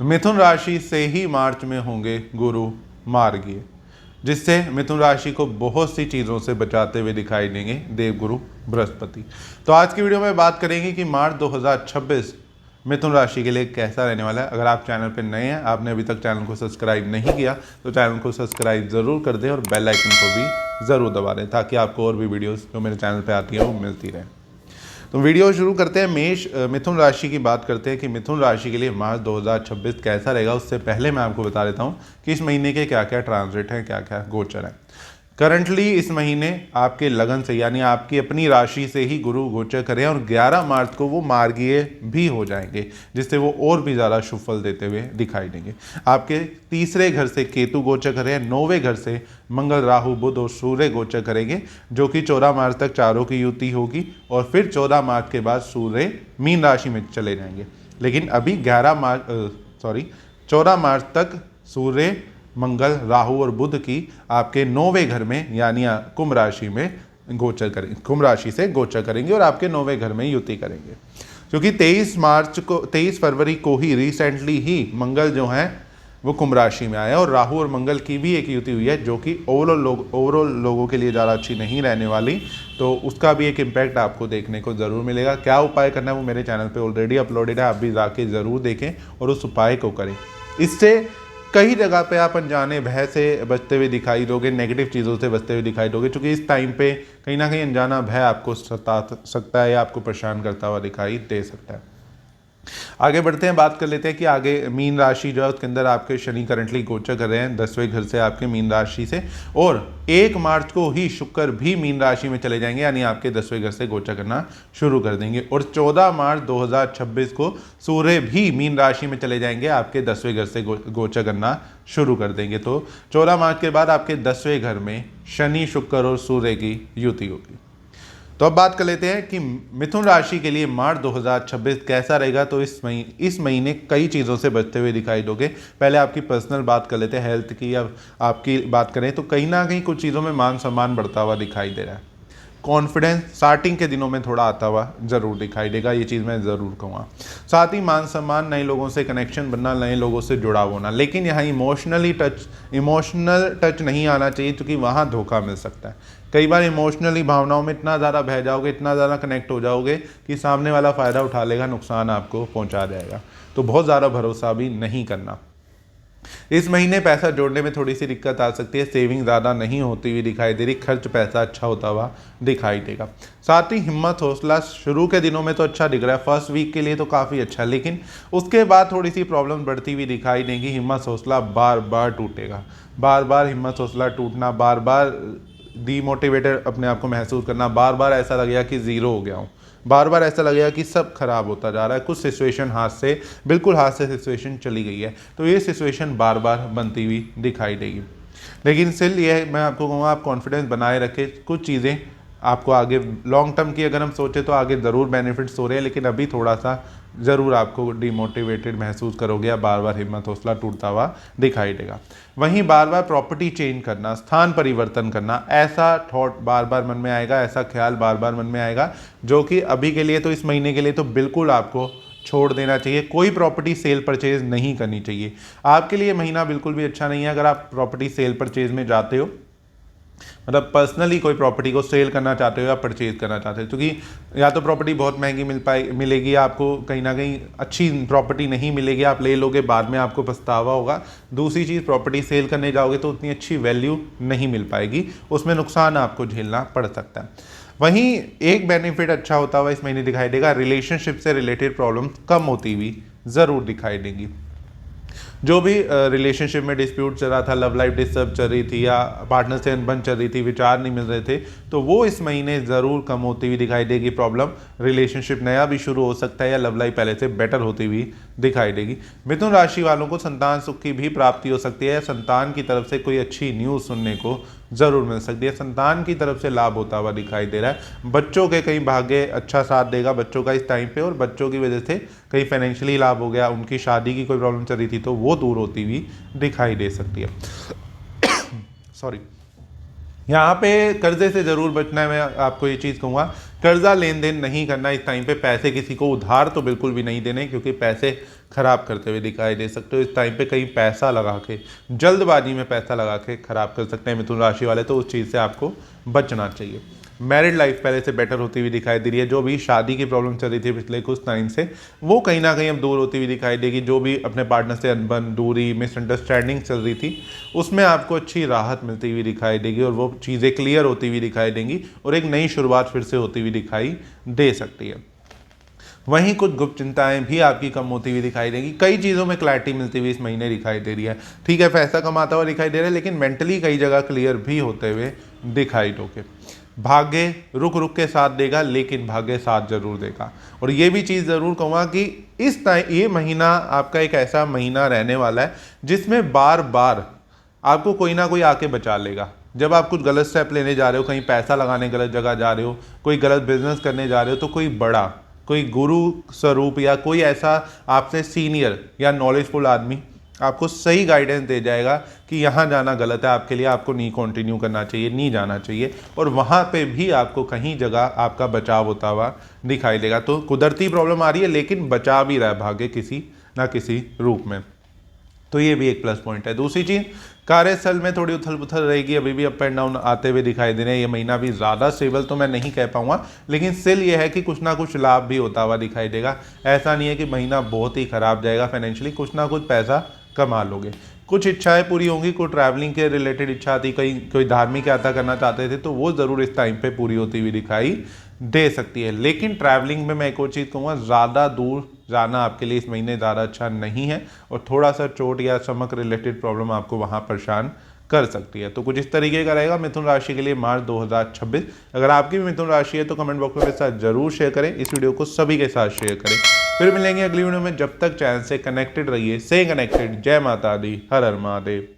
मिथुन राशि से ही मार्च में होंगे गुरु मार्गीय, जिससे मिथुन राशि को बहुत सी चीज़ों से बचाते हुए दिखाई देंगे देवगुरु बृहस्पति। तो आज की वीडियो में बात करेंगे कि मार्च 2026 मिथुन राशि के लिए कैसा रहने वाला है। अगर आप चैनल पर नए हैं, आपने अभी तक चैनल को सब्सक्राइब नहीं किया तो चैनल को सब्सक्राइब ज़रूर कर दें और बेल आइकन को भी ज़रूर दबा दें ताकि आपको और भी वीडियोस जो मेरे चैनल पे आती है वो मिलती रहे। तो वीडियो शुरू करते हैं। मिथुन राशि की बात करते हैं कि मिथुन राशि के लिए मार्च 2026 कैसा रहेगा। उससे पहले मैं आपको बता देता हूँ कि इस महीने के क्या क्या ट्रांजिट हैं, क्या क्या गोचर हैं। करंटली इस महीने आपके लगन से यानी आपकी अपनी राशि से ही गुरु गोचर करें और 11 मार्च को वो मार्गीय भी हो जाएंगे, जिससे वो और भी ज़्यादा शुभ फल देते हुए दिखाई देंगे। आपके तीसरे घर से केतु गोचर करें, 9वें घर से मंगल, राहु, बुध और सूर्य गोचर करेंगे, जो कि 14 मार्च तक चारों की युति होगी और फिर 14 मार्च के बाद सूर्य मीन राशि में चले जाएंगे। लेकिन अभी 14 मार्च तक सूर्य, मंगल, राहु और बुध की आपके 9वें घर में यानी कुंभ राशि में गोचर करेंगे, कुंभ राशि से गोचर करेंगे और आपके 9वें घर में युति करेंगे। क्योंकि 23 फरवरी को ही रिसेंटली ही मंगल जो है वो कुंभ राशि में आया और राहु और मंगल की भी एक युति हुई है, जो कि ओवरऑल लोगों के लिए ज़्यादा अच्छी नहीं रहने वाली। तो उसका भी एक इम्पैक्ट आपको देखने को ज़रूर मिलेगा। क्या उपाय करना है वो मेरे चैनल पे ऑलरेडी अपलोडेड है, आप भी जाके ज़रूर देखें और उस उपाय को करें। इससे कई जगह पे आप अनजाने भय से बचते हुए दिखाई दोगे, नेगेटिव चीज़ों से बचते हुए दिखाई दोगे, क्योंकि इस टाइम पे कहीं ना कहीं अनजाना भय आपको सता सकता है या आपको परेशान करता हुआ दिखाई दे सकता है। आगे बढ़ते हैं, बात कर लेते हैं कि आगे मीन राशि जो है उसके अंदर आपके शनि करंटली गोचर कर रहे हैं 10वें घर से आपके मीन राशि से, और 1 मार्च को ही शुक्र भी मीन राशि में चले जाएंगे यानी आपके 10वें घर से गोचर करना शुरू कर देंगे। और 14 मार्च 2026 को सूर्य भी मीन राशि में चले जाएंगे, आपके 10वें घर से गोचर करना शुरू कर देंगे। तो 14 मार्च के बाद आपके 10वें घर में शनि, शुक्र और सूर्य की युति होगी। तो अब बात कर लेते हैं कि मिथुन राशि के लिए मार्च 2026 कैसा रहेगा। तो इस महीने कई चीज़ों से बचते हुए दिखाई दोगे। पहले आपकी पर्सनल बात कर लेते हैं, हेल्थ की। अब आपकी बात करें तो कहीं ना कहीं कुछ चीज़ों में मान सम्मान बढ़ता हुआ दिखाई दे रहा है। कॉन्फिडेंस स्टार्टिंग के दिनों में थोड़ा आता हुआ जरूर दिखाई देगा, ये चीज़ मैं ज़रूर कहूँगा। साथ ही मान सम्मान, नए लोगों से कनेक्शन बनना, नए लोगों से जुड़ाव होना। लेकिन यहाँ इमोशनल टच नहीं आना चाहिए, क्योंकि वहाँ धोखा मिल सकता है। कई बार इमोशनली भावनाओं में इतना ज़्यादा बह जाओगे, इतना ज़्यादा कनेक्ट हो जाओगे कि सामने वाला फ़ायदा उठा लेगा, नुकसान आपको पहुँचा जाएगा। तो बहुत ज़्यादा भरोसा भी नहीं करना। इस महीने पैसा जोड़ने में थोड़ी सी दिक्कत आ सकती है, सेविंग ज़्यादा नहीं होती हुई दिखाई दे रही, खर्च पैसा अच्छा होता हुआ दिखाई देगा। साथ ही हिम्मत, हौसला शुरू के दिनों में तो अच्छा दिख रहा है, फर्स्ट वीक के लिए तो काफ़ी अच्छा, लेकिन उसके बाद थोड़ी सी प्रॉब्लम बढ़ती हुई दिखाई देगी। हिम्मत हौसला बार बार टूटेगा, बार बार हिम्मत हौसला टूटना, बार बार डीमोटिवेटेड अपने आप को महसूस करना, बार बार ऐसा लगेगा कि ज़ीरो हो गया हूँ, बार बार ऐसा लगेगा कि सब खराब होता जा रहा है, कुछ सिचुएशन बिल्कुल हाथ से सिचुएशन चली गई है। तो ये सिचुएशन बार बार बनती हुई दिखाई देगी। लेकिन स्टिल ये मैं आपको कहूँगा, आप कॉन्फिडेंस बनाए रखें। कुछ चीज़ें आपको आगे लॉन्ग टर्म की अगर हम सोचें तो आगे ज़रूर बेनिफिट्स हो रहे हैं, लेकिन अभी थोड़ा सा ज़रूर आपको डिमोटिवेटेड महसूस करोगे या बार बार हिम्मत हौसला टूटता हुआ दिखाई देगा। वहीं बार बार प्रॉपर्टी चेंज करना, स्थान परिवर्तन करना, ऐसा थॉट बार बार मन में आएगा, ऐसा ख्याल बार बार मन में आएगा, जो कि अभी के लिए तो इस महीने के लिए तो बिल्कुल आपको छोड़ देना चाहिए। कोई प्रॉपर्टी सेल परचेज नहीं करनी चाहिए। आपके लिए महीना बिल्कुल भी अच्छा नहीं है अगर आप प्रॉपर्टी सेल परचेज में जाते हो, मतलब पर्सनली कोई प्रॉपर्टी को सेल करना चाहते हो या परचेज करना चाहते हो, क्योंकि या तो प्रॉपर्टी बहुत महंगी मिलेगी आपको, कहीं ना कहीं अच्छी प्रॉपर्टी नहीं मिलेगी, आप ले लोगे बाद में आपको पछतावा होगा। दूसरी चीज़, प्रॉपर्टी सेल करने जाओगे तो उतनी अच्छी वैल्यू नहीं मिल पाएगी, उसमें नुकसान आपको झेलना पड़ सकता है। वहीं एक बेनिफिट अच्छा होता हुआ इस महीने दिखाई देगा, रिलेशनशिप से रिलेटेड प्रॉब्लम कम होती हुई ज़रूर दिखाई देगी। जो भी रिलेशनशिप में डिस्प्यूट चल रहा था, लव लाइफ डिस्टर्ब चल रही थी या पार्टनर से अनबन चल रही थी, विचार नहीं मिल रहे थे, तो वो इस महीने ज़रूर कम होती हुई दिखाई देगी प्रॉब्लम। रिलेशनशिप नया भी शुरू हो सकता है या लव लाइफ पहले से बेटर होती हुई दिखाई देगी। मिथुन राशि वालों को संतान सुख की भी प्राप्ति हो सकती है, संतान की तरफ से कोई अच्छी न्यूज़ सुनने को ज़रूर मिल सकती है, संतान की तरफ से लाभ होता हुआ दिखाई दे रहा है। बच्चों के कहीं भाग्य अच्छा साथ देगा बच्चों का इस टाइम पे, और बच्चों की वजह से कहीं फाइनेंशियली लाभ हो गया, उनकी शादी की कोई प्रॉब्लम चल रही थी तो वो दूर होती हुई दिखाई दे सकती है। सॉरी, यहाँ पे कर्जे से ज़रूर बचना है। मैं आपको ये चीज़ कहूँगा, कर्जा लेन देन नहीं करना इस टाइम पे। पैसे किसी को उधार तो बिल्कुल भी नहीं देने, क्योंकि पैसे खराब करते हुए दिखाई दे सकते हो। इस टाइम पे कहीं पैसा लगा के, जल्दबाजी में पैसा लगा के खराब कर सकते हैं मिथुन राशि वाले, तो उस चीज़ से आपको बचना चाहिए। मैरिड लाइफ पहले से बेटर होती हुई दिखाई दे रही है। जो भी शादी की प्रॉब्लम चल रही थी पिछले कुछ टाइम से, वो कहीं ना कहीं अब दूर होती हुई दिखाई देगी। जो भी अपने पार्टनर से अनबन, दूरी, मिसअंडरस्टैंडिंग चल रही थी, उसमें आपको अच्छी राहत मिलती हुई दिखाई देगी और वो चीज़ें क्लियर होती हुई दिखाई देंगी और एक नई शुरुआत फिर से होती हुई दिखाई दे सकती है। वहीं कुछ गुप्त चिंताएं भी आपकी कम होती हुई दिखाई देगी। कई चीज़ों में क्लैरिटी मिलती हुई इस महीने दिखाई दे रही है। ठीक है, पैसा कमाता हुआ दिखाई दे रहा है, लेकिन मेंटली कई जगह क्लियर भी होते हुए दिखाई दोगे। भाग्य रुक रुक के साथ देगा, लेकिन भाग्य साथ जरूर देगा। और ये भी चीज़ ज़रूर कहूँगा कि इस टाइम ये महीना आपका एक ऐसा महीना रहने वाला है जिसमें बार बार आपको कोई ना कोई आके बचा लेगा। जब आप कुछ गलत स्टेप लेने जा रहे हो, कहीं पैसा लगाने गलत जगह जा रहे हो, कोई गलत बिजनेस करने जा रहे हो, तो कोई बड़ा, कोई गुरु स्वरूप या कोई ऐसा आपसे सीनियर या नॉलेजफुल आदमी आपको सही गाइडेंस दे जाएगा कि यहाँ जाना गलत है आपके लिए, आपको नहीं कंटिन्यू करना चाहिए, नहीं जाना चाहिए। और वहाँ पे भी आपको कहीं जगह आपका बचाव होता हुआ दिखाई देगा। तो कुदरती प्रॉब्लम आ रही है, लेकिन बचा भी रहा है भाग्य किसी ना किसी रूप में। तो ये भी एक प्लस पॉइंट है। दूसरी चीज़, कार्यस्थल में थोड़ी उथल पुथल रहेगी, अभी भी अप एंड डाउन आते हुए दिखाई दे रहे हैं। ये महीना भी ज़्यादा स्टेबल तो मैं नहीं कह पाऊंगा, लेकिन स्टिल ये है कि कुछ ना कुछ लाभ भी होता हुआ दिखाई देगा। ऐसा नहीं है कि महीना बहुत ही खराब जाएगा फाइनेंशियली, कुछ ना कुछ पैसा कमा लोगे। कुछ इच्छाएं पूरी होंगी, कोई ट्रैवलिंग के रिलेटेड इच्छा थी, कहीं कोई धार्मिक यात्रा करना चाहते थे, तो वो ज़रूर इस टाइम पे पूरी होती हुई दिखाई दे सकती है। लेकिन ट्रैवलिंग में मैं एक और चीज़ कहूँगा, ज़्यादा दूर जाना आपके लिए इस महीने ज़्यादा अच्छा नहीं है और थोड़ा सा चोट या स्टमक रिलेटेड प्रॉब्लम आपको वहाँ परेशान कर सकती है। तो कुछ इस तरीके का रहेगा मिथुन राशि के लिए मार्च 2026। अगर आपकी भी मिथुन राशि है तो कमेंट बॉक्स में मेरे साथ जरूर शेयर करें, इस वीडियो को सभी के साथ शेयर करें। फिर मिलेंगे अगली वीडियो में, जब तक चैनल से कनेक्टेड रहिए, से कनेक्टेड। जय माता दी, हर हर महादेव।